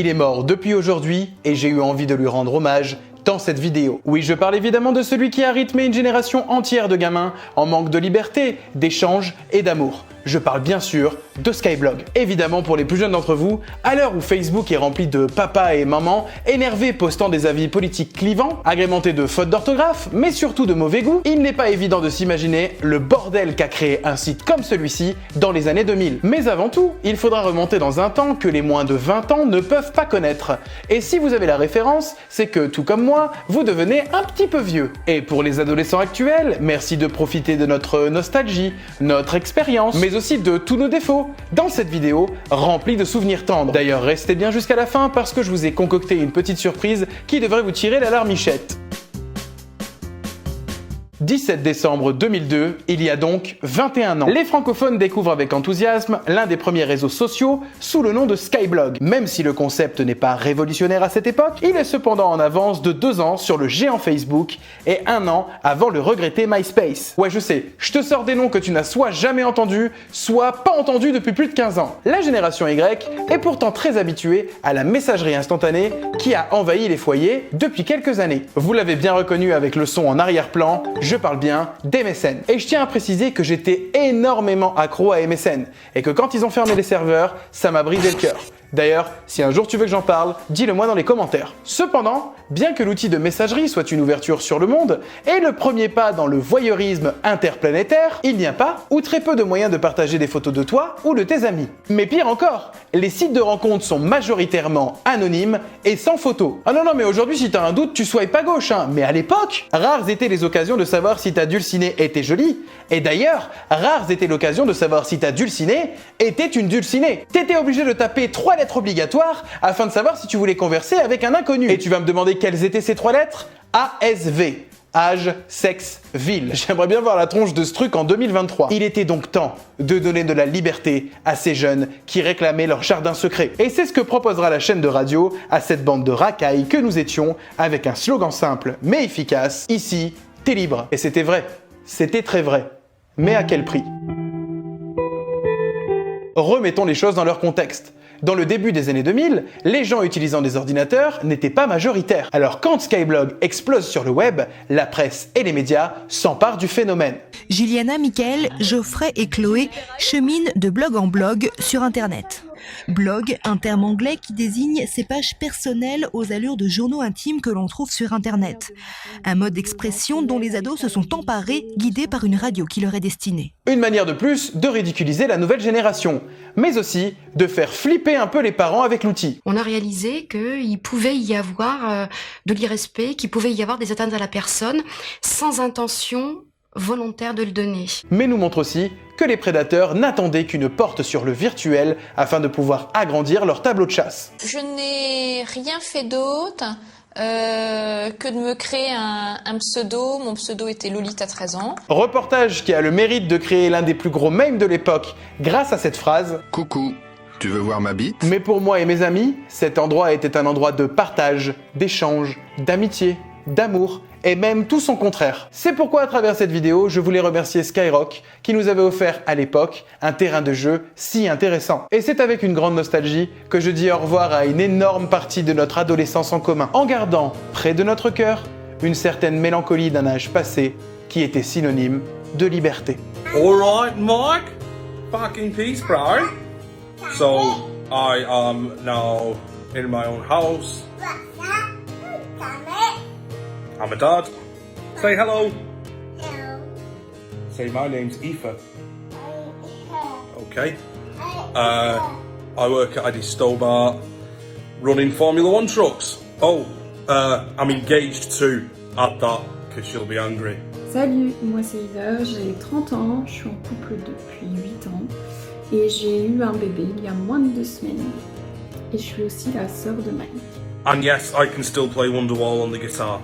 Il est mort depuis aujourd'hui et j'ai eu envie de lui rendre hommage dans cette vidéo. Oui, je parle évidemment de celui qui a rythmé une génération entière de gamins en manque de liberté, d'échange et d'amour. Je parle bien sûr de Skyblog. Évidemment, pour les plus jeunes d'entre vous, à l'heure où Facebook est rempli de papas et mamans énervés postant des avis politiques clivants, agrémentés de fautes d'orthographe, mais surtout de mauvais goût, il n'est pas évident de s'imaginer le bordel qu'a créé un site comme celui-ci dans les années 2000. Mais avant tout, il faudra remonter dans un temps que les moins de 20 ans ne peuvent pas connaître. Et si vous avez la référence, c'est que, tout comme moi, vous devenez un petit peu vieux. Et pour les adolescents actuels, merci de profiter de notre nostalgie, notre expérience, mais aussi de tous nos défauts dans cette vidéo remplie de souvenirs tendres. D'ailleurs, restez bien jusqu'à la fin parce que je vous ai concocté une petite surprise qui devrait vous tirer la larmichette. 17 décembre 2002, il y a donc 21 ans. Les francophones découvrent avec enthousiasme l'un des premiers réseaux sociaux sous le nom de Skyblog. Même si le concept n'est pas révolutionnaire à cette époque, il est cependant en avance de 2 ans sur le géant Facebook et 1 an avant le regretté MySpace. Ouais, je sais, je te sors des noms que tu n'as soit jamais entendus, soit pas entendus depuis plus de 15 ans. La génération Y est pourtant très habituée à la messagerie instantanée qui a envahi les foyers depuis quelques années. Vous l'avez bien reconnu avec le son en arrière-plan, je parle bien d'MSN. Et je tiens à préciser que j'étais énormément accro à MSN et que quand ils ont fermé les serveurs, ça m'a brisé le cœur. D'ailleurs, si un jour tu veux que j'en parle, dis-le moi dans les commentaires. Cependant, bien que l'outil de messagerie soit une ouverture sur le monde et le premier pas dans le voyeurisme interplanétaire, il n'y a pas ou très peu de moyens de partager des photos de toi ou de tes amis. Mais pire encore, les sites de rencontres sont majoritairement anonymes et sans photos. Ah non, mais aujourd'hui si t'as un doute, tu swipes à gauche, hein. Mais à l'époque, rares étaient les occasions de savoir si ta dulcinée était jolie. Et d'ailleurs, rares étaient l'occasion de savoir si ta dulcinée était une dulcinée. T'étais obligé de taper 3 lettres obligatoires afin de savoir si tu voulais converser avec un inconnu. Et tu vas me demander quelles étaient ces 3 lettres? ASV. Âge, sexe, ville. J'aimerais bien voir la tronche de ce truc en 2023. Il était donc temps de donner de la liberté à ces jeunes qui réclamaient leur jardin secret. Et c'est ce que proposera la chaîne de radio à cette bande de racailles que nous étions avec un slogan simple mais efficace. Ici, t'es libre. Et c'était vrai. C'était très vrai. Mais à quel prix? Remettons les choses dans leur contexte. Dans le début des années 2000, les gens utilisant des ordinateurs n'étaient pas majoritaires. Alors quand Skyblog explose sur le web, la presse et les médias s'emparent du phénomène. Juliana, Mickaël, Geoffrey et Chloé cheminent de blog en blog sur Internet. Blog, un terme anglais qui désigne ces pages personnelles aux allures de journaux intimes que l'on trouve sur Internet. Un mode d'expression dont les ados se sont emparés, guidés par une radio qui leur est destinée. Une manière de plus de ridiculiser la nouvelle génération, mais aussi de faire flipper un peu les parents avec l'outil. On a réalisé qu'il pouvait y avoir de l'irrespect, qu'il pouvait y avoir des atteintes à la personne sans intention volontaire de le donner. Mais nous montre aussi que les prédateurs n'attendaient qu'une porte sur le virtuel afin de pouvoir agrandir leur tableau de chasse. Je n'ai rien fait d'autre que de me créer un pseudo. Mon pseudo était Lolita 13 ans. Reportage qui a le mérite de créer l'un des plus gros mèmes de l'époque grâce à cette phrase « Coucou, tu veux voir ma bite ?» Mais pour moi et mes amis, cet endroit était un endroit de partage, d'échange, d'amitié, d'amour et même tout son contraire. C'est pourquoi à travers cette vidéo, je voulais remercier Skyrock qui nous avait offert à l'époque un terrain de jeu si intéressant. Et c'est avec une grande nostalgie que je dis au revoir à une énorme partie de notre adolescence en commun, en gardant près de notre cœur une certaine mélancolie d'un âge passé qui était synonyme de liberté. Alright, Mike. Fucking peace, bro. So, I am now in my own house. I'm a dad. Say hello. Hello. Say my name's Aoife. Okay. I work at Eddie Stobart, running Formula One trucks. Oh, I'm engaged too. Add that, because she'll be angry. Salut, moi c'est Eva, j'ai 30 ans, je suis en couple depuis 8 ans et j'ai eu un bébé il y a moins de 2 semaines. Et je suis aussi la sœur de Mike. And yes, I can still play Wonderwall on the guitar.